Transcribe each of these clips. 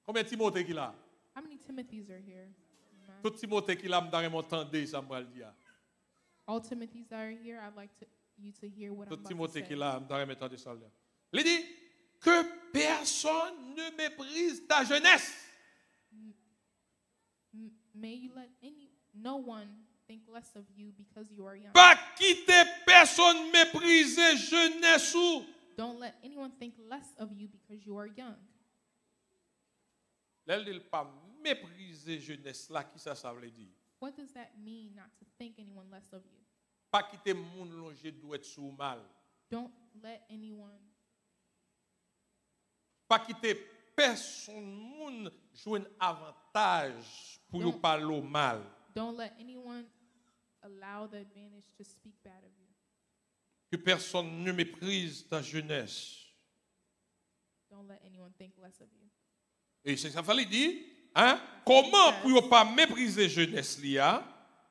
Combien de Timothée qu'il a? How many Timothys are here? Tout Timothée qu'il a, m'dare m'entendre ça me dire. All Timothys that are here, I'd like you to hear what Tout I'm about to Timothée say. qu'il a, m'dare m'entendre ça. Il dit que personne ne méprise ta jeunesse. May you let no one think less of you because you are young. Pas quitter personne mépriser jeunesse ou. Don't let anyone think less of you because you are young. L'elle dit pas mépriser jeunesse là, qui ça veut dire? What does that mean, not to think anyone less of you? Pas quitter moun longer doit être sous mal. Don't let anyone. Pas quitter personne moun jouer un avantage pour yo parler mal. Don't let anyone allow the advantage to speak bad of you. Que personne ne méprise ta jeunesse. Don't let anyone think less of you. Et c'est ça fallait dire, hein? Comment pour yo pas mépriser jeunesse là?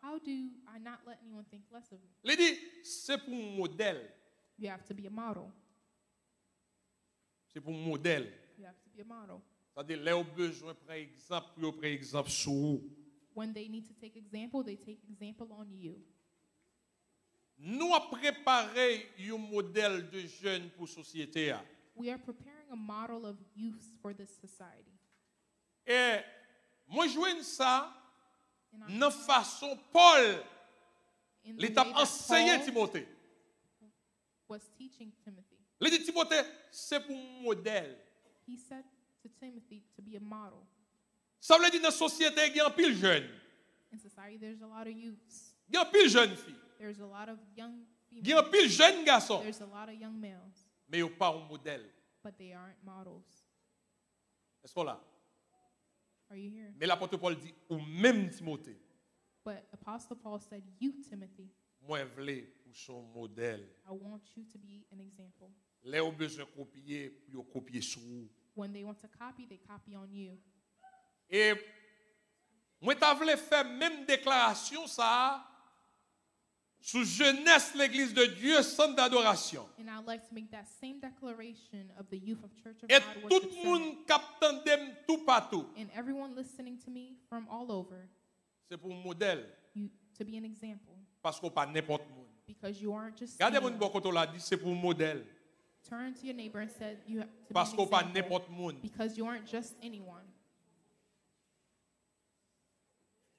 How do I not let anyone think less of you? Il dit c'est pour un modèle. You have to be a model. C'est pour un modèle. You have to be a model. C'est-à-dire là au besoin prendre exemple pour prendre exemple sur vous. When they need to take example, they take example on you. Nous avons préparé un modèle de jeunes pour la société. We are preparing a model of youth for this society. Et moi, je vois ça And de façon Paul, in the l'état way that enseigné Paul Timothée. was teaching Timothy. Il dit Timothée, c'est pour un modèle. He said to Timothy to be a model. Ça veut dire dans la société, il y a un pile jeune. In society, there's a lot of youths. Il y a un pile jeune fille. There's a lot of young Il y a un females. pile jeune garçon. There's a lot of young males, Mais il n'y a pas un modèle. but they aren't models. Est-ce qu'on là? Are you here? Mais l'apôtre Paul dit, ou même Timothée, But Apostle Paul said, you, Timothy, moi, je voulais pour son modèle. I want you to be an example. Les ont besoin de copier, pour copier sur vous. When they want to copy, they copy on you. Et moi, je voulais faire même déclaration ça sous jeunesse l'église de Dieu, centre d'adoration. And I'd like to make that same declaration of the youth of Church of Et God tout Worship le Center. monde capte tout partout. And everyone listening to me from all over, C'est pour un modèle, you to be an example, parce qu'on pas n'importe monde. because you aren't just Regardez mon anyone. bon côté là dit c'est pour un modèle, Turn to your neighbor and said you have to parce be qu'on an pas example, n'importe monde. because you aren't just anyone.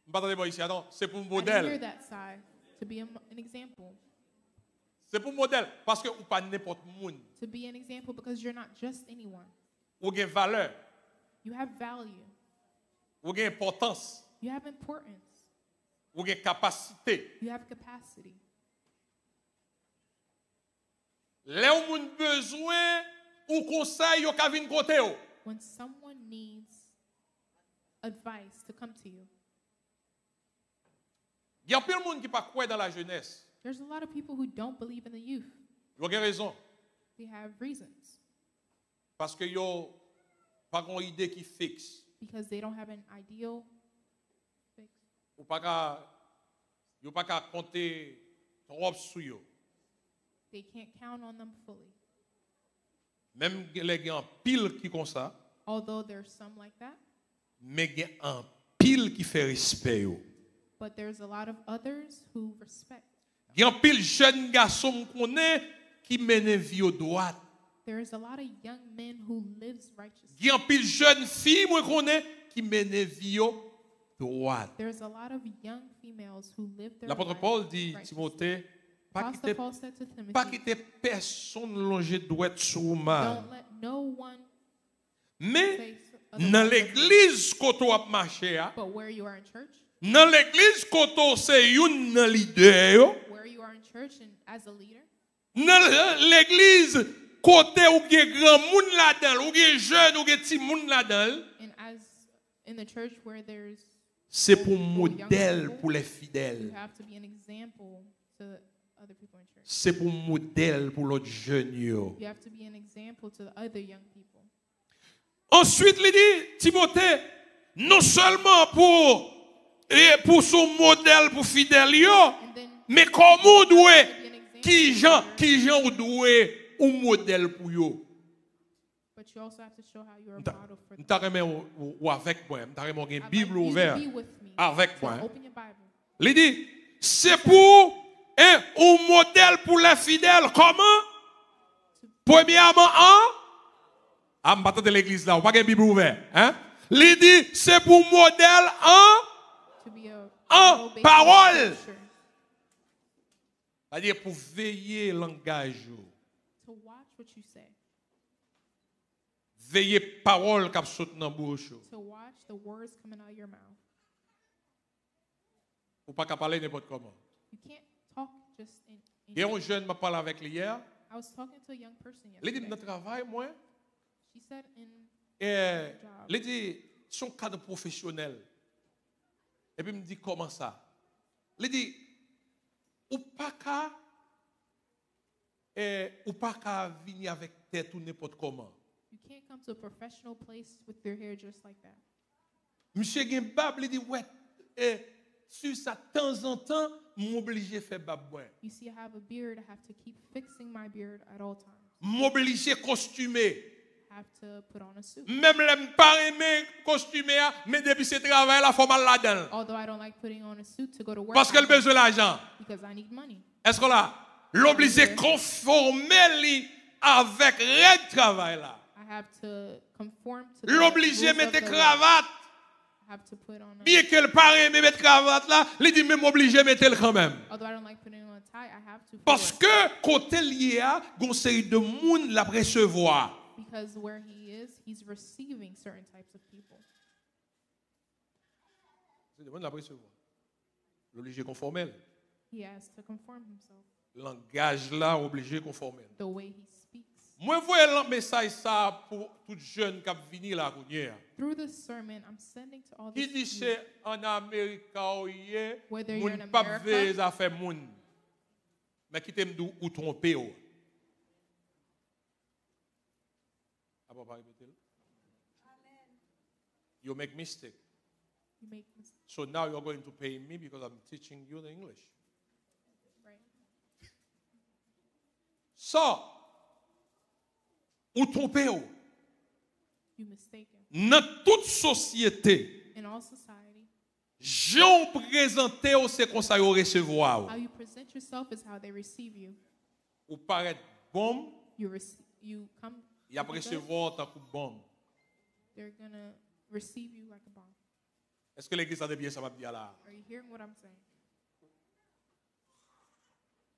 M'attendez pas ici, non, c'est pour un I didn't hear modèle. that side. To be an example. C'est pour un modèle, parce que ou pas n'importe monde. To be an example because you're not just anyone. Ou gain valeur, You have value. ou gain importance, You have importance. ou gain capacité. You have capacity. Les gens ont besoin ou conseil au Kevin côté. When someone needs advice to come to you, Il y a plein de monde qui pas croire dans la jeunesse. there's a lot of people who don't believe in the youth. Ils ont raison, They have reasons. parce que yo pas une idée qui fixe. Because they don't have an ideal fix. Ou pas qu'à compter trop sur yo. They can't count on them fully. Même les gens pile qui comme ça, Although there's some like that, mais il y a un pile qui fait respect yo. but there's a lot of others who respect. Il y a un pile jeune garçon qu'on est qui mène vie au droit. There's a lot of young men who lives righteously. Il y a un pile jeune fille moi qu'on est qui mène vie au droit. There's a lot of young females who live their L'apôtre lives Paul dit righteously. Timothée, pas Apostle Paul said to pas Timothy, quitter personne longer droit sur mal. don't let no one Mais say dans otherwise. l'église quand on a marché, But where you are in church, dans l'église quand on c'est un leader, where you are in church and as a leader, dans l'église côté où il y a grand monde là-dedans, où il y a jeune, où il y a petit monde là-dedans, and as in the church where there's c'est pour young modèle people, pour les you fidèles. have to be an example to other people in church. C'est pour modèle pour l'autre jeune yo. You have to be an example to the other young people. Ensuite, il dit Timothée, non seulement pour son modèle pour fidèle yo, And then mais comment doit be an example qui gens ou doit un modèle pour yo. but But you also have to show how you're a M'ta- model for them. m'ta remen ou avec moi, m'ta remen une I'd Bible like you to ouverte be with me. avec So moi. open your Bible. Il dit, c'est pour un modèle pour les fidèles. Comment? Premièrement, ah, m'bata de l'église là, ou pas une Bible ouverte. Hein? Il dit, c'est pour modèle To be en model based on parole. scripture. C'est-à-dire pour veiller langage. To watch what you say. Veiller parole qui saute dans bouche. To watch the words coming out of your mouth. Ou pas qu'à parler n'importe comment. You can't talk just in Il y a un jeune m'a parlé avec lui hier. I was talking to a young person Il dit, yesterday. dans le travail, moi, She said il dit, son cadre professionnel. Et puis il me dit, comment ça? Il dit, ou pas qu'à venir avec tête ou n'importe comment. you can't come to a professional place with your hair just like that. Monsieur Gimbab, il dit, ouais, sur ça, de temps en temps, m'obligé faire babouin. You see, I have a beard. I have to keep fixing my beard at all times. M'obligé costumer. I have to put on a suit. Même les pas aimer costumer, mais depuis ce travail, la faut mal là-dedans. Although I don't like putting on a suit to go to work Parce qu'elle a besoin d'argent. because I need money. Est-ce que là, l'obligé conformer avec le travail là. I have to conform to the L'obligé rules of mettre the cravate. I have to put on a, Bien qu'elle pas aimer mettre cravate là, il dit même obligé mettre le quand même. although I don't like putting on a tie, I have to. for Parce work. que côté lié à conseil de monde la recevoir. Because where he is, he's receiving certain types of people. C'est de monde la recevoir. L'obligé conformel. He has to conform himself Langage là obligé conformel. the way he speaks. Moi voyez le message ça pour tout jeune qui venir là hier. Through this sermon, I'm sending to all Qui these dit youth, c'est en Amérique hier, Whether you're moun in pas America- veut affaire moun. Mais qui t'aime ou tromper ou. Ah bon, pas répéter. You make mistake. you make mistakes, So now you're going to pay me because I'm teaching you the English. right? So, ou tromper ou. You mistaken. Dans toute société, In all society, j'en présenté ou c'est comme ça vous recevoir. how you present yourself is how they receive you. Ou paraître bon, You come. il y a to others, recevoir tant que bon. they're gonna receive you like a bomb. Est-ce que l'église a de bien ça va dire là? Are you hearing what I'm saying?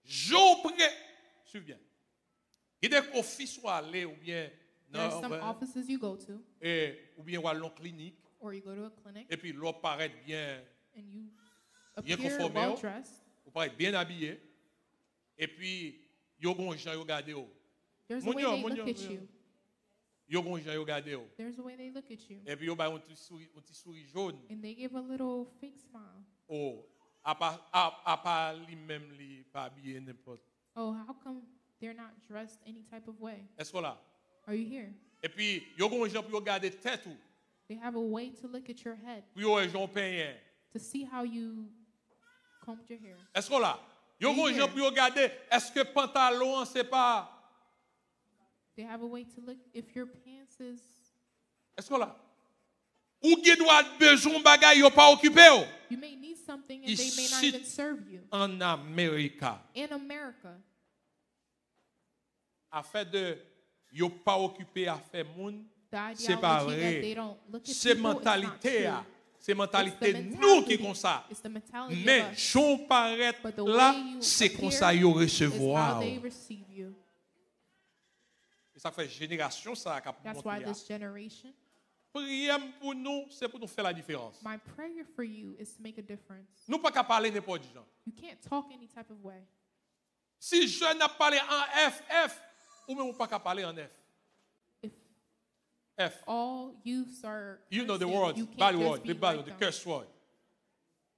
J'en pré... Suivez bien. Il y a des offices où aller ou bien There are some offices you go to, ou bien ou à l'on clinique or you go to a clinic, et puis l'on paraît bien and you bien appear conformé, well dressed. ou paraît bien habillé et puis yo gon gens yo garder ou. There's a way Mounio, they mounio, look at mounio. you. Yo gon gens yo garder ou. There's a way they look at you, Et puis yo ba un petit sourire jaune. and they give a little fake smile. Oh, à part lui-même li pas habillé n'importe. Oh, how come they're not dressed any type of way? Est-ce que là? Are you here? Et puis yo gon gens pour yo garder tête ou. They have a way to look at your head Puis yo gens peigné. to see how you combed your hair. Est-ce que là? Yo gon Oui. gens pour yo garder est-ce que pantalon c'est pas. They have a way to look if your pants is. Est-ce que là? Ou qui doit besoin bagay yo pas occupé ou. You may need something and they may not Ici- even serve you. En Amérique, In America, afin de yo pas occupé à faire moun, the c'est pas ideology that vrai. they don't look at C'est people is not mentalité true. a. C'est mentalité It's the nous qui mentality. comme ça. It's the mentality Mais of us. j'en paraît But the là, way you c'est comme appear ça yo is how recevoir. they receive you. Et ça fait génération ça qui a That's monté why là. this generation, Prière pour nous, c'est pour nous faire la différence. my prayer for you is to make a difference. Nous pas qu'à parler n'importe qui. You can't talk any type of way. Si je n'ai parlé en F, ou même pas qu'à parler en F. If F. all youths are You know the cursing, words, you bad can't just word, be the bad like word, the them. curse word.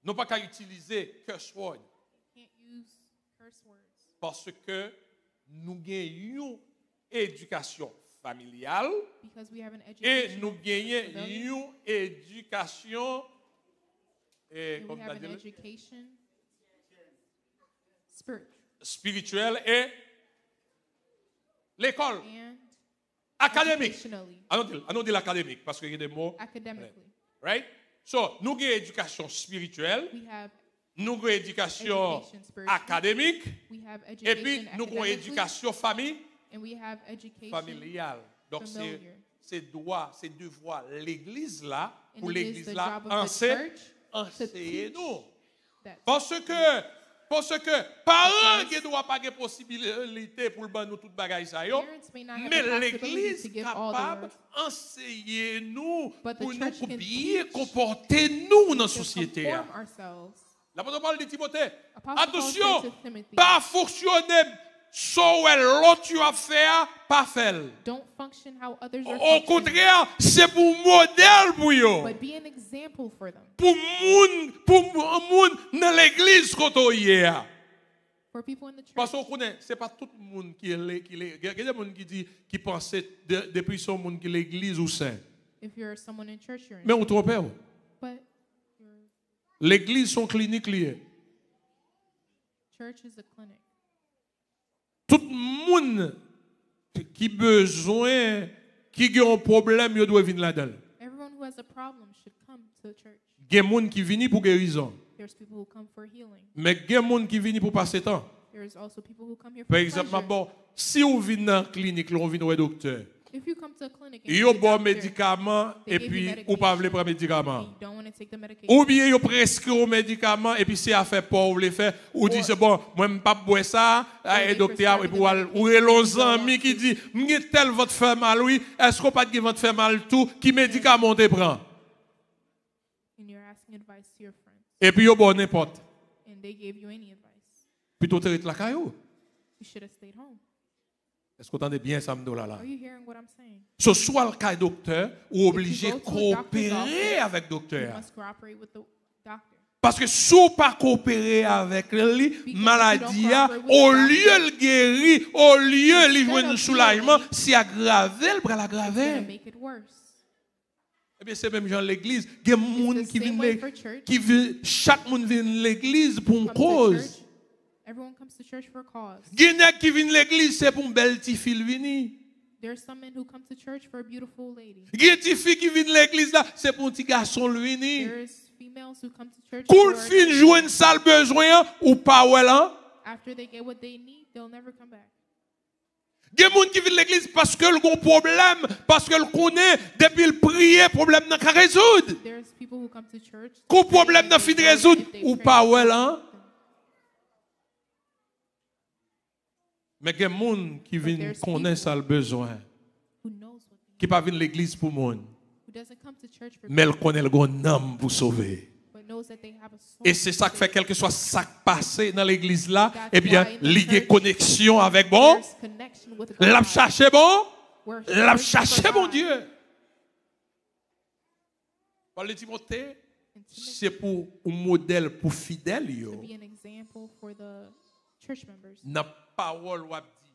Nous pas qu'à utiliser curse word. Can't use curse words. Parce que nous gagnons éducation familiale Because we have an et education. nous gagnons une éducation et, and comme we t'as have an dit, education spiritual spirituelle et l'école. and Académique. educationally, Allons dire l'académique parce qu'il y a des mots. academically. Right? So, nous avons éducation spirituelle, We have nous avons éducation education spiritual. académique, We have et puis education nous avons academically, éducation famille and we have education familiale. Donc, familiar. c'est droit, c'est devoir l'église là, And pour it is l'église the là, job of the church to enseigner teach nous. that. Parce que parents qui doivent pas de possibilité pour le ban nous toute bagaille ça yo, Parents may not have mais the possibility l'église to give all capable theirs, enseigner nous but the pour nous church pour can bien teach comporter nous dans la to société. conform ourselves. L'apôtre Paul dit Timothée, Apostle Paul attention, said to Timothy, pas fonctionner so l'autre tu as fait, pas faire. don't function how others are Au functioning, contraire, c'est pour modèle pour yo. but be an example for them. Pour moun dans l'église quand on y est. For people in the church. Parce qu'on connaît, c'est pas tout le monde qui est il y a des gens qui dit qui pensait depuis son monde qui l'église ou saint. If you're someone in church, you're in Mais on trompe. but your L'église son clinique liée. church is a clinic. Tout le monde qui besoin qui a un problème, il doit venir là-dedans. Everyone who has a problem should come to church. Il y a des gens qui viennent pour guérison. There's people who come for healing. Mais il y a des gens qui viennent pour passer temps. There's also people who come here for Par exemple, pleasure. bon, si on vient dans la clinique, on vient au docteur. If you come to a clinic and Il y you a see a bon doctor, médicament they et give you puis medication, ou pas voulez prendre and médicament. you don't want to take the medication. Ou bien il prescrit un médicament et puis c'est à faire pour vous le faire ou dit c'est bon moi même pas boire ça et docteur et puis ou les amis qui dit m'y tel votre fait mal oui est-ce qu'on pas dit votre fait mal tout qui médicament te prend And you're asking advice to your friends, et puis yo bon n'importe and they gave you any advice. plutôt te la caillou. You should have stayed home. Est-ce que vous entendez bien ça me là là? Are you hearing what I'm saying? Ce soit le cas docteur ou obligé go de to a doctor's coopérer office, avec You docteur. must cooperate with the doctor. Parce que si vous pas coopérer avec lui, maladie, au lieu de guérir, au lieu de jouer un soulagement, si aggraver, le bras It's l'aggraver. gonna make it worse. Eh bien, c'est même genre l'église. Il y a des gens It's the qui same way viennent, for church. qui viennent, chaque monde vient à l'église pour une Come to church. cause. Everyone comes to church for a cause. Il y a qui viennent à l'église, c'est pour une belle petite fille venir. There's some men who come to church for a beautiful lady. Il y a des filles qui viennent à l'église là, c'est pour un petit garçon venir. There's females who come to church Cool for fin jouer une salle besoin ou pas ouais là. after they get what they need, they'll never come back. Il y a des gens qui viennent à l'église parce que le gros problème, parce que le connaît, depuis le prier, le problème n'a qu'à résoudre. There's people who come to church. Qu'au problème n'a fini de résoudre ou pas ouais là. Mais il y a des gens qui viennent connaître ça le besoin, Who knows what they qui ne pas venir à l'église pour monde, who doesn't come to church for mais ils connaissent le gros nom pour sauver. but knows that they have a soul. Et c'est ça qui fait quel que soit ça qui passe dans l'église là, eh bien, lié connexion avec bon, There's connection with l'a God. cherché bon, We're l'a searching cherché for mon God. Dieu. Paul de Timothée, And Timothy c'est pour un modèle pour fidèle to yo. be an example for the church members Dans parole ou dit.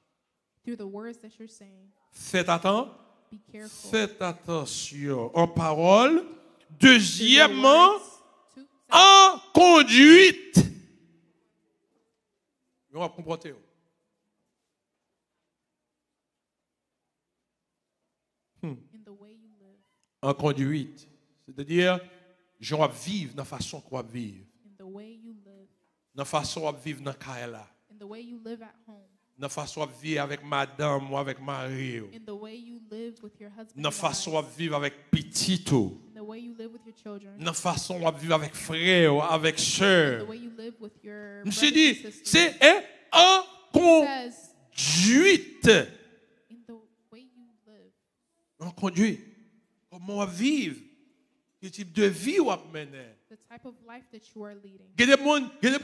through the words that you're saying. Faites attention. Be careful. Faites attention en parole. Through your Deuxièmement, words. Two, en conduite. On va comprendre. in the way you live. En conduite. C'est-à-dire, je vais vivre de la façon qu'on va vivre. In the way you live. De la façon qu'on va vivre dans Kaela. In the way you live at home. De la façon qu'on va vivre avec madame ou avec mari. In the way you live with your husband. De la and façon qu'on wives. va vivre avec petito. In the way you live with your children. De la façon qu'on va vivre avec frère, avec The sœur. way you live with your Je me suis brothers and dit, sisters. c'est en It says, conduite. in the way you live. En conduite. Comment on va vivre? Quel type de vie on va mener? The type of life that you are leading. Il y a des gens, il y a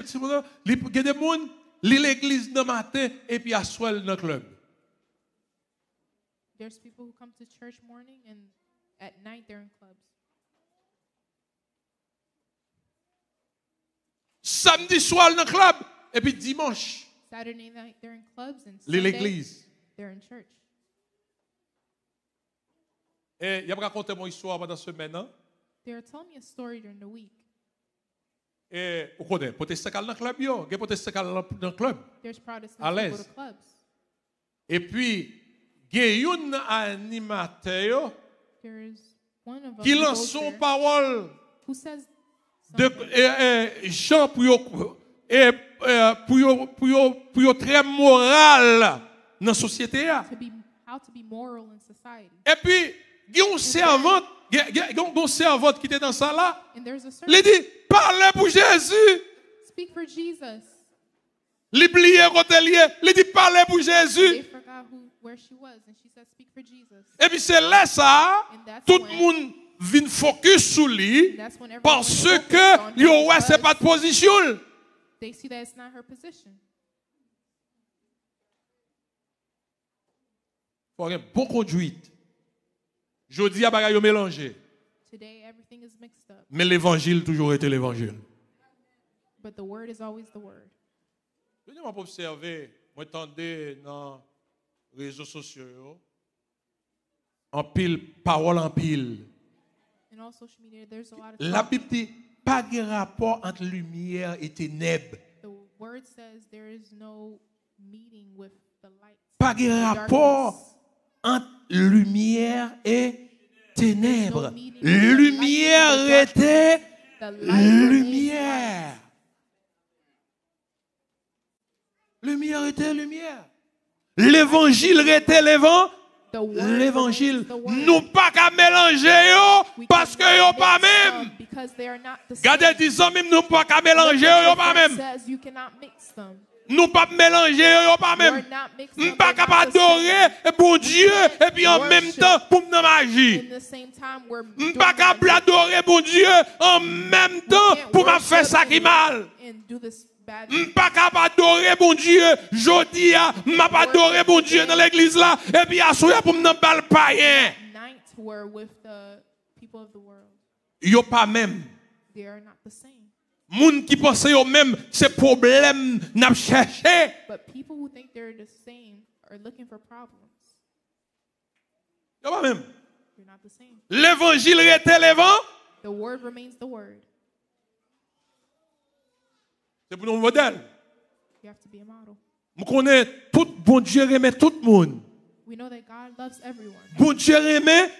des gens, lit l'église dans le matin et puis assoient dans le club. There's people who come to church morning and at night they're in clubs. Samedi soir dans le club et puis dimanche, Saturday night they're in clubs and lit Sunday l'église. they're in church. Et il y a raconté mon histoire pendant la semaine. Hein? They're telling me a story during the week. Et vous connaissez, protestant dans le club, il y a protestant dans le club. There's Protestants À who go l'aise. to clubs. Et puis, il y a un animateur there is one of us qui who lance goes son there parole who says de something. Jean pour yo très moral dans la société. How to be moral in society. Et puis, il y a une servante qui était dans ça là. And there's a Il servant. dit, parlez pour Jésus. Speak for Jesus. L'oublié côté lié. Il dit, parlez pour Jésus. They forgot where she was, and she said, "Speak for Jesus." Et puis c'est là ça, And that's tout le when- monde vient focus sur lui That's when everyone parce focuses que on yo her ouais c'est because pas de position. they see that it's not her position. Faut avoir une bonne conduite. Jodi a bagay yo mélangé, Today, everything is mixed up, mais l'évangile toujours été l'évangile. but the word is always the word. Je dis, moi, pour observer, moi, attendez dans les réseaux sociaux, en pile, parole en pile. And all social media, there's a lot of La talk. Bible dit, pas de rapport entre lumière et ténèbres. The word says there is no meeting with the light. Pas de rapport entre lumière et ténèbres. Lumière était lumière. Lumière était lumière. L'évangile était l'évangile. Nous pas qu'à mélanger yo parce que yo pas même. Gardez disons même nous pas qu'à mélanger yo pas même. Nous pas mélanger yo pas même. Nous pas capable adorer bon Dieu et puis en même temps pour nous magie. Nous pas capable adorer bon Dieu en même temps pour me faire ça qui mal. Pas capable adorer bon Dieu. Jodi a m'a pas adoré bon Dieu dans l'église là et puis à soir pour me bal païen. Yo pas même. Moun qui pense yo même c'est problème n'a cherché. But people who think they're the same are looking for problems. Yo pas même. You're not the same. L'évangile était l'évangile. The word remains the word. C'est pour nos modèles. You have to be a model. Je connais tout bon Dieu aimait tout le monde. We know that God loves everyone. Bon Dieu aimait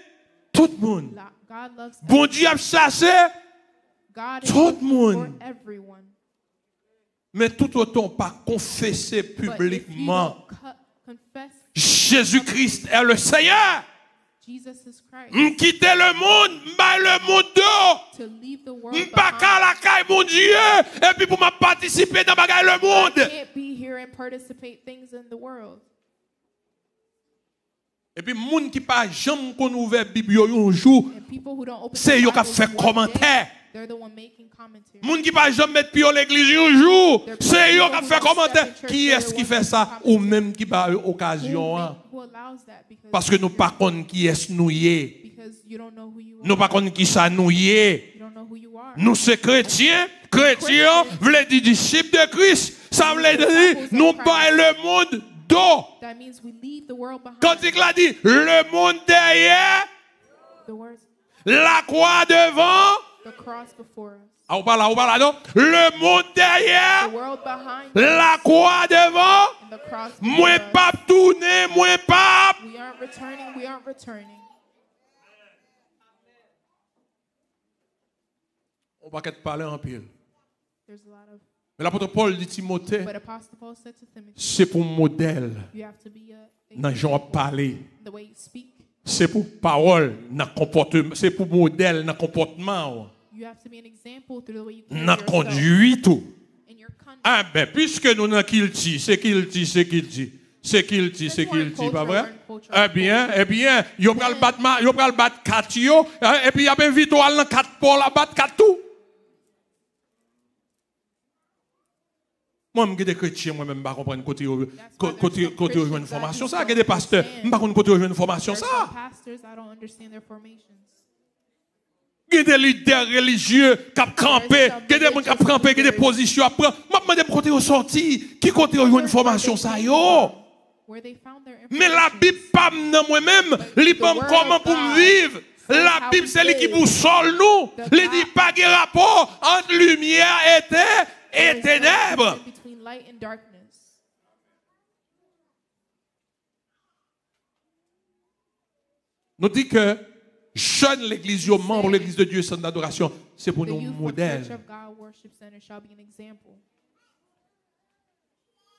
tout le monde. God loves Bon Dieu a chassé God is tout le for monde. everyone. Mais tout autant pas confesser But if you publiquement don't confess Jésus-Christ est le Seigneur. Jesus is Christ, Quitter le monde, mais le monde d'eau. to leave the world Pas qu'à la behind. caille mon Dieu et puis pour me participer dans bagaille le I monde. can't be here and participate things in the world. Et puis moun qui pas jamais qu'on ouvert Bible yo un jour, And people who don't open c'est the yo qui Bible fait one commentaire. day, they're the one making commentary. Moun qui pas jamais mettre pied à l'église un jour, c'est yo qui fait commentaire. Qui est-ce qui fait ça ou même qui pas occasion hein? Who allows that? Parce que nous pas connaissons qui est nous yé. Because you don't know who you Nous are. pas connaissons qui ça nous yé. You don't know who you are. Nous c'est chrétiens, chrétiens veut dire disciples de Christ. Ça veut dire nous pas le monde d'eau. That means we leave the world behind. Quand il a dit le monde derrière, The words, la croix devant. the cross before us. Ah, on parle là, non? Le monde The derrière, world behind us. la croix devant. And the cross Moins before us. pas tourner, moins pas. We aren't returning. We aren't returning. On va qu'être parler en pile. There's a lot of. Mais l'apôtre Paul dit Timothée, But Apostle Paul said to Timothy, c'est pour modèle. you have to be Dans Jean parler. the way you speak. C'est pour parole, dans comportement, c'est pour modèle, dans comportement, You have to be an example through the way you carry dans yourself. conduite tout. In your conduct. Ah ben puisque nous dans qu'il dit, c'est qu'il dit, c'est qu'il dit. C'est qu'il dit, c'est qu'il dit, pas vrai? Eh bien, yo pral battre 4 yo, et puis y a bien victoire dans 4 pour la battre 4 tout. Moi, je suis des chrétiens, moi-même, je ne comprends pas côté rejoindre une formation. Ça, il y a des pasteurs, je ne comprends pas côté rejoindre une formation. There's Ça, some pastors, I don't understand their formations. il y a des leaders religieux qui ont campé, il y a des gens qui ont campé, il y a des positions à prendre. Je me demande côté sorti, qui côté rejoindre une formation, ça, yo. Where they found their Mais la information. Bible, pas moi-même, elle dit comment pour me vivre. La Bible, c'est elle qui vous sort nous. Elle dit pas de rapport entre lumière et ténèbres. Between light and darkness. Nous dit que jeune l'église, yo membre l'église de Dieu, centre d'adoration, c'est pour The nous youth of modèle. Church of God Worship Center shall be an example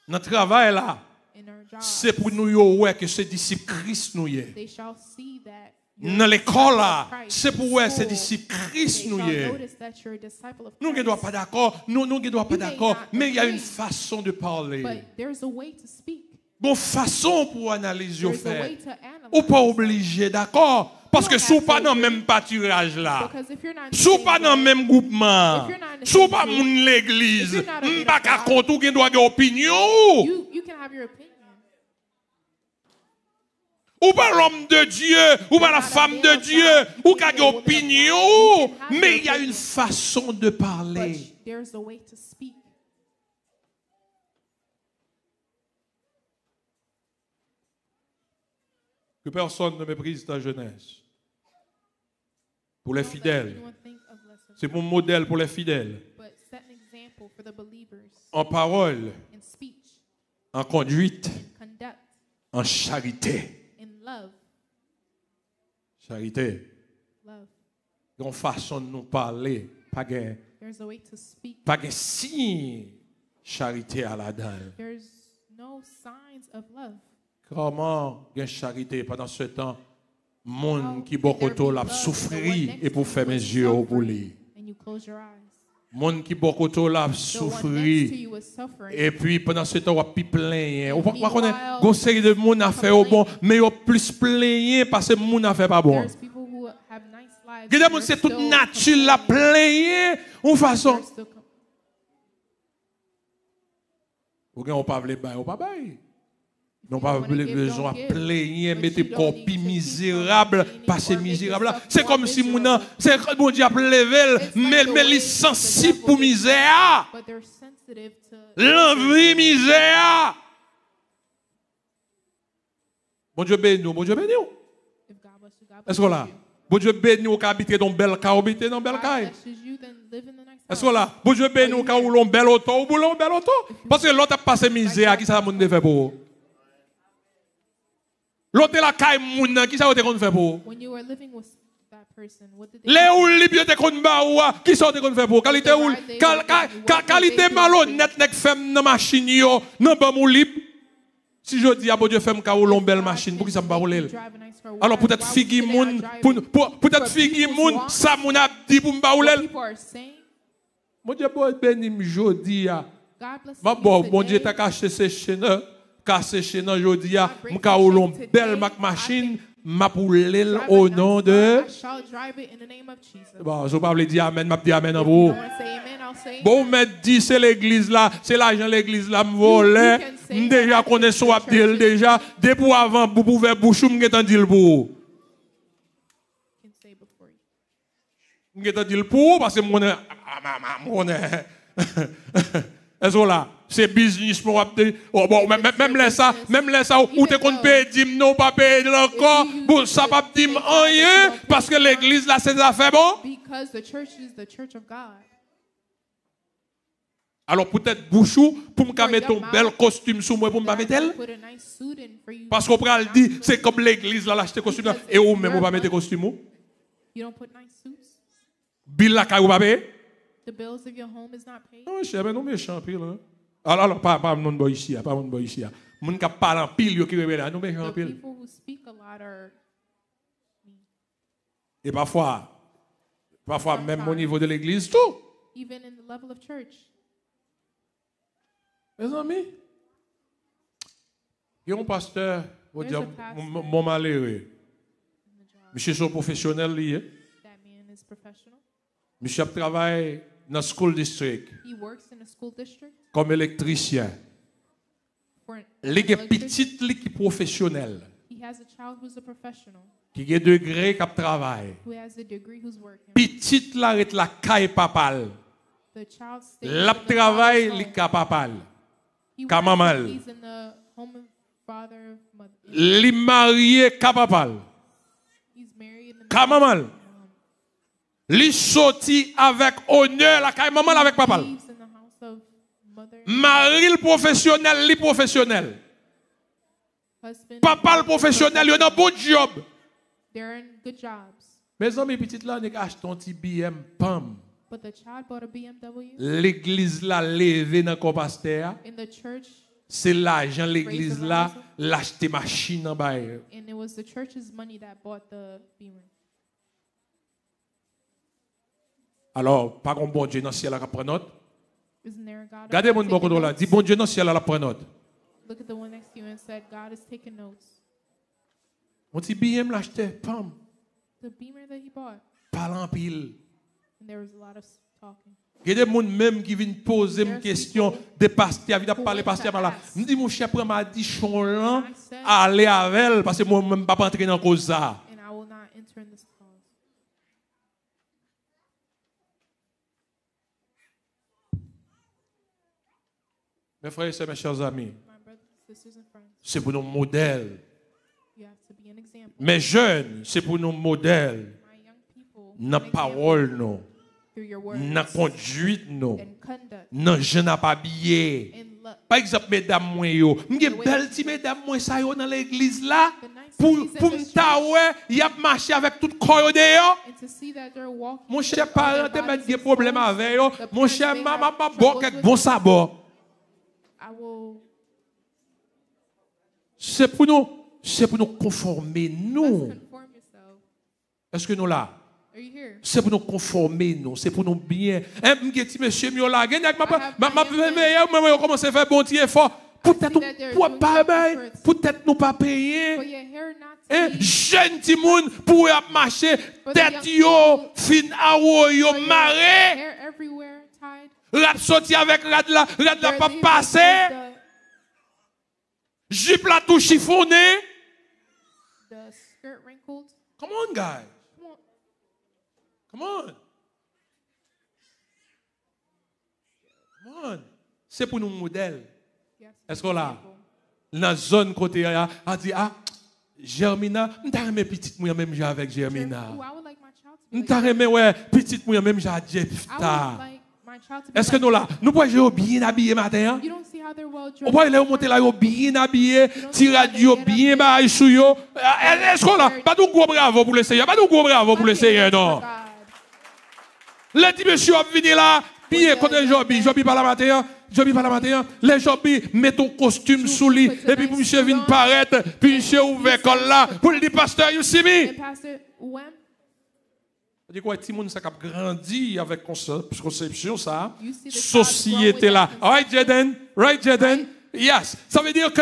Notre travail là, in our jobs. c'est pour nous yo ouais que c'est disciple Christ nous y est. They shall see that you're Dans a l'école disciple là, of Christ. c'est pour In ouais c'est school, disciple they Christ nous y shall est. notice that you're a disciple of Nous ne Christ. sommes pas d'accord, nous ne sommes pas You may d'accord, not mais il y a une agree, façon de parler. But there's a way to speak. Une façon pour analyser au There's a way fait. to analyze. Ou pas obligé, d'accord? Parce que don't si vous have pas to dans le agree. même pâturage là, Because if you're not in the si vous same pas dans le way, même groupement, if you're not in the si vous same pas group, moun l'église, if you're not a man of m'pas qu'à God, compte ou gen doit gen opinion. you can have your opinion. Ou pas l'homme de Dieu, ou pas la femme de Dieu, ou qu'à gen opinion. Mais il y a une façon de parler. But there's a way to speak. Que personne ne méprise ta jeunesse. Pour les Don't let fidèles. anyone think of less of C'est you, mon modèle pour les fidèles. but set an example for the believers En parole, in speech, en conduite, in conduct, en charité. in love. Charité. Love. Une façon de nous parler. Pas de There's a way to speak. signe charité à la dalle. There's no signs of love. Comment il y a charité pendant ce temps? How Monde qui can beaucoup there be l'a love souffri when the one next et pour to faire you mes is yeux au suffering bouli. and you close your eyes? Monde qui beaucoup l'a The one next to souffri you is suffering. et puis pendant ce temps on pi plaigner. On Meanwhile, connaît une série de monde a fait au bon mais on plus plaigner parce que monde a fait pas bon. There's people who have nice lives. Regardez and monde they're c'est toute still nature la complaining. plaigner une façon. They're still Ou on pas veut bail, on pas bail. Non you pas wanna give, besoin don't give. plaigner, But mettez you don't corps need to keep misérable, complaining passer or make misérable là. yourself C'est more comme si mon miserable. c'est bon Dieu a levé, It's mais like the mais way les the sensible devil pour is, misère. But they're sensitive to L'envie misère. Bon Dieu béni nous, bon Dieu béni nous. If God bless you, God Est-ce bless que là? you. Bon Dieu béni nous qui habite dans belle caille, habite dans belle God caille. blesses you, then live in the next Est-ce que house. là? Bon Dieu béni nous qui roulons belle auto, ou boulons belle auto. Parce que l'autre a passé misère, qui ça monde fait pour? L'autre la caille moun, qui ça on fait pour? When you were living with that person, what did they Les do? ou li bien te kon ba ou qui sont te kon fait pour qualité ou qualité malhonnête nek femme dans machine yo non ba mou libre si je dis à bon Dieu femme ka ou l'on belle machine pour qui ça me ba rouler alors peut-être figi moun peut-être figi moun ça moun a dit pour me ba rouler People are saying, mon Dieu bon béni jodi a God bless ma you bon bon Dieu today. t'a caché ces chaînes caché chaîne jodi a m'ka ou l'on belle machine m'a pour l'el Drive au a nice nom car. de I shall drive it in the name of Jesus. bon je pas dire amen m'a dit amen en If vous you want to say amen, I'll say bon amen. mais dit c'est l'église là c'est l'argent l'église là me volait You can say déjà that connaît it's the soit church. déjà depuis avant vous pouvez bouchou m'étant dit pour You can say before you. m'étant dit pour parce que mon est-ce que là c'est business pour bon même là ça ou te compte payer dim non pas payer encore bon ça pas dim rien parce que l'église là c'est des affaires bon Because the church is the church of God. alors peut-être bouchou pour me For mettre your un bel mouth, costume sur moi pour me God mettre elle put a nice suit in for you. parce qu'on prend le dit c'est comme l'église là l'acheter costume là et ou même vous pas mettre costume ou You don't put nice suits. bill la caille ou pas payer The bills of your home is not paid. non cher mais non méchant pile hein alors pas mon boy ici pas mon boy ici mon qui parle en pile yo qui révèle non méchant The pile people who speak a lot are et parfois même au niveau de l'église tout even in the level of church. mes amis il y a un pasteur on There's dire a pastor. mon malheureux In the job. monsieur son professionnel lié That man is professional. monsieur travaille dans school district He works in a school district comme électricien for an les electrician. petites li qui professionnel He has a child who's a professional, qui a degré qui travaille who has a degree, who's working. petite la ret la caille papal The child stays la in the travail father's li home. ka papal He ka works, mamal. he's in the home of father, mother. li marié ka papal He's married in the ka mamal li sorti avec honneur la caille maman avec papal lives in the house of mother, mari le professionnel li professionnel husband, papa le professionnel il a un bon job They're in good jobs. Mes amis petites là, on a acheté un petit BM pam. But the child bought a BMW. L'église là levé dans le pasteur. In the church, C'est l'argent l'église là l'acheter machine en bas. and it was the church's money that bought the Beamer. Alors, pas un bon Dieu dans le ciel qui prend note. Isn't there a God? Regardez mon taking bon là, notes? dis bon Dieu dans le ciel qui prend note. Look at the one next to you and said, God is taking notes. Mon petit BM l'acheté pam. The Beamer that he bought, Parlant pile. and there was a lot of talking. Il y a des gens même qui viennent poser une question des pasteurs, viennent parler pasteur par là. Je dis mon chef prend m'a dit chon aller avec elle parce que moi même pas entrer dans cause ça. And I will not enter in this cause. Mes frères et sœurs, mes chers amis, My brothers, sisters, and friends, c'est pour nos modèles. you have to be an example. Mes jeunes, c'est pour nos modèles. My young people, Dans an example parole nous, through your words dans conduite nous, and conduct dans je n'ai pas habillé. and love. Par exemple, mesdames moi yo, m'gè belle ti mesdames moi ça yo dans l'église là pour m'taoué, y a marché avec tout corps yo dehors. And to see that they're walking. Mon cher with all parent their te met bodies des problèmes exposed, avec yo, the mon cher parents may maman have pas bon troubles quelques with bon it. sabot. I will C'est pour nous conformer nous. let's conform yourself. Est-ce que nous là? Are you here? C'est pour nous conformer nous, c'est pour nous bien. Un petit monsieur mieux là, gagne avec ma meilleure commencer à faire bon petit effort. Peut-être pour pas peut-être nous pas payer. For your hair not to be Jeune petit monde pour marcher tête yo fin awo yo for your maré. hair everywhere tied. Rap sorti avec rad la pas Where passer. Jupe la tout chiffonné. the skirt wrinkled. Come on guys. Come on. Come on. Come on. C'est pour nous modèle. Yes. Est-ce qu'on l'a? Dans la zone côté a dit Germina, m'ta aimé petite moi même j'ai avec Germina. Ooh, I would like my child to be like M'ta aimé ouais petite moi même j'ai I Jefta. would like my child to be Est-ce que like nous là, nous pouvons jouer bien habillé matin? You don't see how they're well On dressed. va aller monter là yo bien habillé, ti radio bien bail sou yo. Est-ce qu'on là, pas de gros bravo pour le Seigneur, pas de gros bravo pour le Seigneur non. God. Les petits monsieur ont venu là, bien côté Jobi par la matin. Les Jobi mettent ton costume sous lui, et puis monsieur vient paraître, puis monsieur ouvert comme là, pour le dire pasteur, you see me? And Pastor Wem, dit quoi, tout le monde ça a grandi avec conception ça, You see the société child là. grow with Right Jaden? Right Jaden? Yes. Ça veut dire que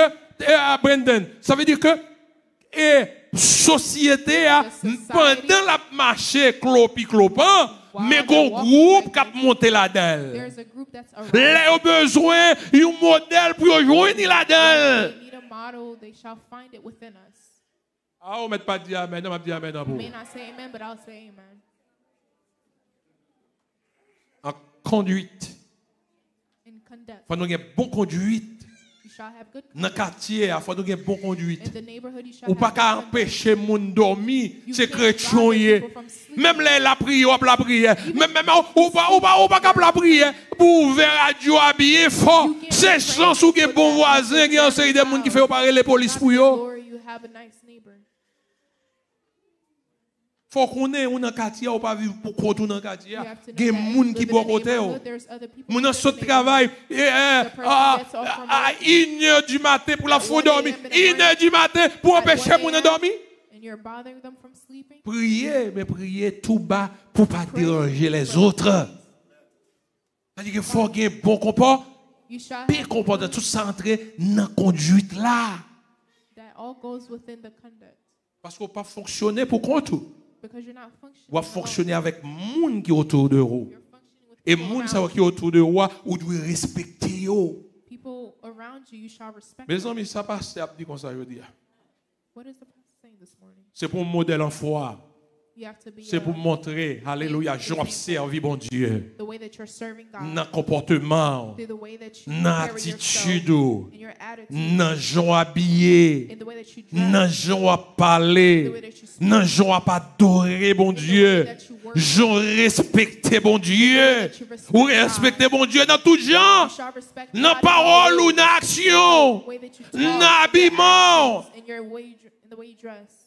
Brendan, ça veut dire que société pendant la marché clopin, mais gon groupe qui a monté là-dedans. there's a group that's around. Les ont besoin d'un modèle pour joindre là-dedans. They need a model, they shall find it within us. Ah, on ne met pas dire amen, on va dire amen. You may not say amen, but I'll say amen. En conduite. In conduct, Il faut nous avoir une bonne conduite. you shall have good Dans le quartier, il faut nous avoir une bonne conduite. In the neighborhood, you shall Ou have pas good qu'à conduct. empêcher mon dormir, You c'est can't chrétien. stop people from sleeping. Même la prière, ou la prière. Même ou pas qu'à la prière. Pour ouvrir la radio habillé fort. C'est chance ou que bon voisin, qui y a une série de monde qui fait parler les polices pour yo. Glory, you have a nice neighbor. Faut qu'on ait un quartier ou pas vivre pour qu'on dans quartier. You have to Il y a know des that gens you qui live sont in à a côté. neighborhood, there's other people Mon who saut live in a travail from à 1h du matin pour la faire dormir. 1h du matin pour empêcher mon dormir. neighborhood, and you're bothering them from sleeping. Priez, mais priez tout bas pour pas déranger les autres. C'est-à-dire qu'il faut qu'il y ait un bon comportement. You shall Puis have comportement tout ça entrer dans la conduite là. that all goes within the conduct. Parce qu'on ne peut pas fonctionner pour compte. Because you're not functioning. On va alone. fonctionner avec le monde qui est autour de vous. You're functioning with Et le people monde around qui est autour de vous, vous devez respecter. you. People around you, you shall respect. Mes amis, ça passe, c'est dit comme ça, je veux dire. What is the pastor saying this morning? C'est pour un modèle en foi. You have to be C'est pour montrer, alléluia, j'observe, bon Dieu, the way that you're serving God, dans le comportement, through the way that you dans carry l'attitude, yourself, in your attitude, dans le joie habillé, in the way that you dans le dress, joie parler, dans le joie pas adorer, bon Dieu, je respecte, bon Dieu, ou respecter, bon Dieu, dans tout genre, you shall respect dans God parole ou in dans action, the way that you dans talk, habillement. in your way, in the way you dress.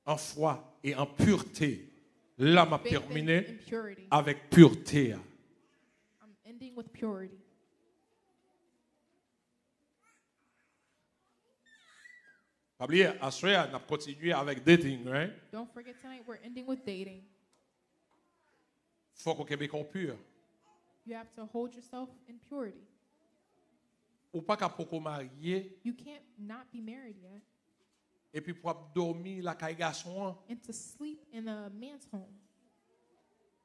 en foi et en pureté. Là, m'a faith terminé in purity. avec pureté. I'm ending with purity. Pas oublier, à ce soir, on a continué avec dating, right? Don't forget tonight we're ending with dating. Faut qu'au Québec on pur. You have to hold yourself in purity. Ou pas qu'à pour marier You can't not be married yet et puis pour dormir la caille garçon. and to sleep in a man's home.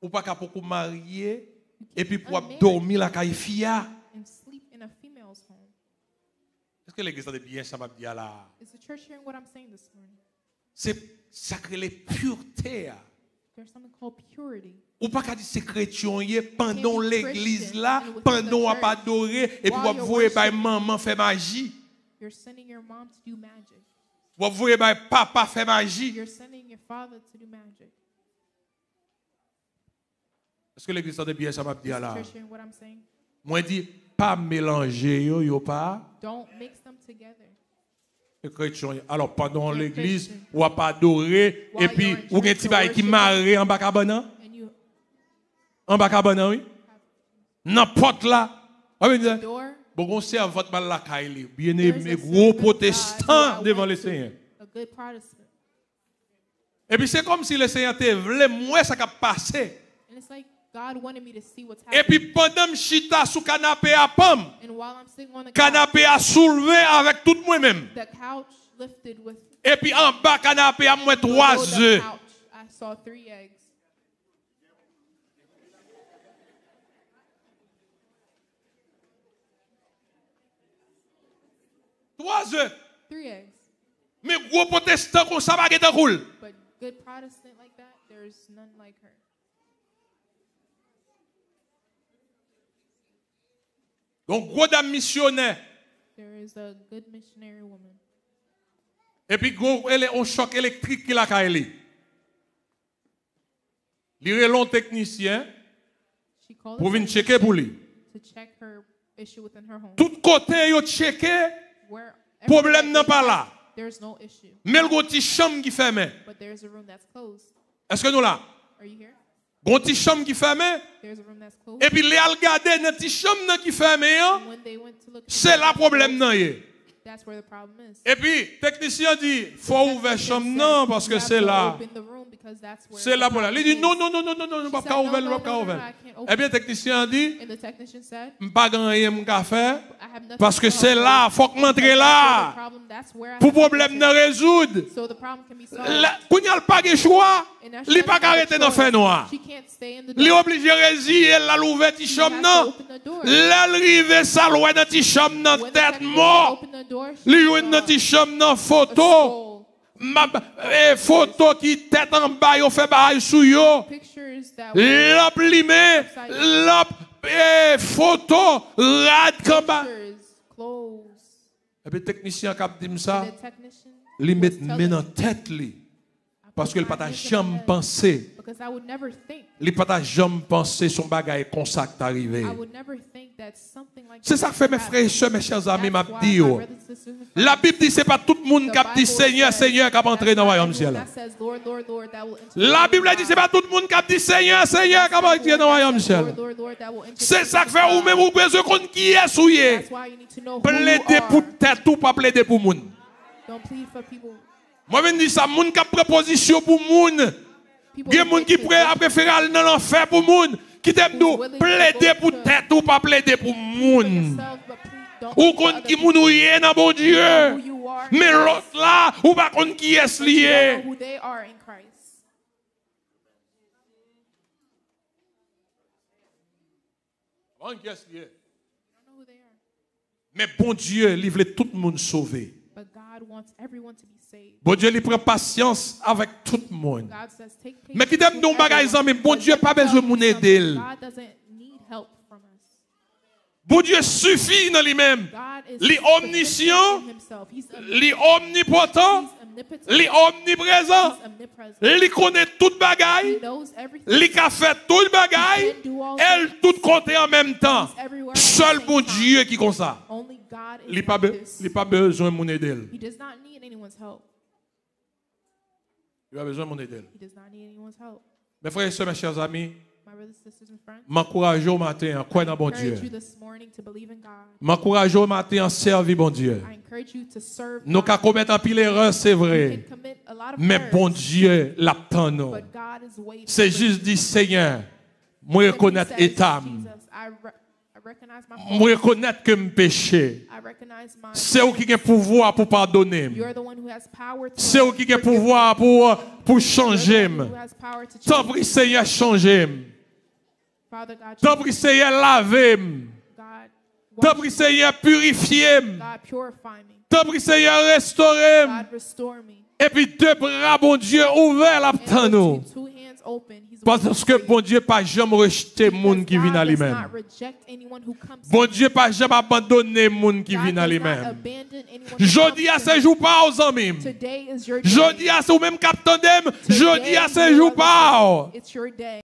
Ou pas qu'à pour marier et puis pour unmarried. dormir la caille fille. And sleep in a female's home. Est-ce que l'église a bien ça m'a dit là? Is the church hearing what I'm saying this morning? C'est sacré les pureté. There's something called purity. Ou pas qu'à dire c'est chrétien pendant Can't be l'église Christian là, and within pendant the on church, pas adorer et puis while vous you're voyez bah worshiping. maman fait magie. You're sending your mom to do magic. Vous voyez bah papa fait magie. You're sending your father to do magic. Est-ce que l'église a bien ça m'a dit Is the là? church hearing what I'm saying? Moi dit pas mélanger yo pas. Don't mix them together. Les chrétiens. Alors pendant Yeah, l'église, Christian. ou pas adorer et While puis you're in ou un church, petit bail qui you're marre en bas cabana, And you en bas cabana oui. N'importe là. Ah oui, door. bon on sert votre mal la caille, bien There's aimé a gros servant of protestant God who I devant went le to, Seigneur. a good Protestant. Et puis c'est comme si le Seigneur te voulait moi ça qui a passé. And it's like God wanted me to see what's Et happening. puis pendant que chita sous canapé à pomme, And while I'm sitting on the couch, canapé à soulevé avec tout moi-même. the couch lifted with Et puis en bas canapé à moi below 3 the œufs. couch, I saw 3 eggs. Trois œufs. 3 eggs. Mais gros protestant comme ça va être cool. But good Protestant like that, there's none like her. Donc gros dame missionnaire. There is a good missionary woman. Et puis gros elle est un choc électrique qui la caille. Il est long technicien She called pour us venir checker pour lui. to check her issue within her home. Tout côté yo checker, Where problème n'est pas là. there's no issue, Mais le gros petit chambre qui ferme. but there's a room that's closed. Est-ce que nous là? Are you here? Gros petit chambre qui ferme. There's a room that's closed. Et puis les regarder dans petit chambre qui ferme, And when they went to look, c'est là problème non yé. that's where the problem is. Et puis technicien dit faut ouvrir chambre non parce que c'est là. C'est là pour là. Il dit non non non non non non, pas ouvrir, pas ouvrir. Eh bien technicien dit And the technician said, pas rien m'ka faire I have nothing parce que to c'est help là, with. faut que m'entre That's where the là problem- that's where I pour have to problème fix non it. résoudre. So the problem can be solved. Quand il n'y a pas de choix, And now she il doesn't pas have a arrêter dans choice. fait noir. She can't stay in the Il est dark. obligé de résister, elle l'a ouvert petit She chambre has to non. open the door. L'arrivée ça loin dans petit chambre non When the tête technician mort. opened the door, she Li joue saw dans petit chambre non a photo. skull. Photo qui tête en bas, yo fait bail sou yo. Pictures that L'op limé, l'op photo rad comme bas. pictures, clothes. Et puis technicien qui a dit ça, And the technician li was met telling main en me, tête li I parce put que il my pas hands in my jamais head pensé, because I would never think. il pas jamais pensé son bagage comme ça qui arrivé. I would never think that something like C'est that ça que fait mes could frères et happen. sœurs, mes chers amis, m'a That's why dit my yo. brothers and sisters and friends, La Bible dit c'est pas tout le monde the qui a dit Bible Seigneur, says Seigneur qui a that's entré dans le not royaume everyone ciel. that says, Lord, Lord, Lord, that will enter La the Bible kingdom dit of c'est God. pas tout le monde qui a dit Seigneur, Seigneur qui a entré dans le royaume ciel. Lord, Lord, Lord, that will enter the C'est ça que kingdom fait of ou même God. ou besoin qu'on qui est souillé. That's why you need to know who Plaider you pour are. tête ou pas plaider pour moun. Don't plead for people. Moi je dis ça, moun qui a proposition pour moun. People Il y a who moun make qui it prêt à préférer aller dans l'enfer pour moun. Qui t'aime nous plaider pour tête ou pas plaider pour for moun. yourself, but please don't Ou plead for kon other qui people. moun ou yé dans bon Who Dieu. you are in Mais Christ, l'autre là, ou pas kon qui est but you don't lié. know who they are in Christ. Qui est lié. You don't know who they are. Mais bon Dieu, il veut tout le monde sauver. But God wants everyone to be saved. Bon Dieu, il prend patience avec tout le monde. God says, take patience Mais qui t'aime with nous bagages, everyone. mais bon But Dieu let pas me tell besoin de you mon something. aider. God doesn't need help from us. Bon Dieu suffit dans lui-même. God is Li sufficient omniscient, in himself. He's li omnipotent, He's omnipotent. li omniprésent, He's omnipresent. li connaît tout bagaille, He knows everything. li ka fait tout bagaille, elle tout compter en même temps. He's everywhere. Seul at the bon same time. Dieu qui comme ça. Only God is Li pas like this. li pas besoin de mon aider. He does not need anyone's help. Il a besoin de mon aide. He does not need anyone's help. Mes frères et sœurs, mes chers amis, My brothers, sisters, and friends, m'encouragez au matin à croire dans bon Dieu. encourage you this morning to believe in God. M'encouragez au matin à servir bon Dieu. I encourage you to serve Nous God. qu'à commettre un pile d'erreurs, c'est You vrai. can commit a lot of Mais errors, bon Dieu l'attend nous. but God is waiting C'est for juste you. dire, Seigneur, moi Simply reconnaître says, l'état. Jesus, I recognize my Moi fault. reconnaître que je péché. I recognize my C'est vous qui avez pouvoir pour pardonner. You're the one who has power to C'est vous qui avez forgive me. pouvoir pour changer. You're the one who has power to Tant change. pis Seigneur changer. Father God, Tant pis Seigneur laver. God, Tant wash pis Seigneur purifier. me. God, purify me. Tant pis Seigneur restaurer. God, restore me. Et puis deux bras, bon Dieu, ouverts là And pour nous. with two hands open, He's Parce waiting que for bon you. Dieu pas jamais rejeter Because monde qui vient à God does lui-même. not reject anyone who comes Bon to Dieu pas jamais abandonner monde qui God vient à does not lui-même. abandon anyone who Jeudi à comes to ce him. jour pas aux amis. Today is your day. Jeudi à ce même capitaine. Today Jeudi à you ce are jour the pas. day. It's your day.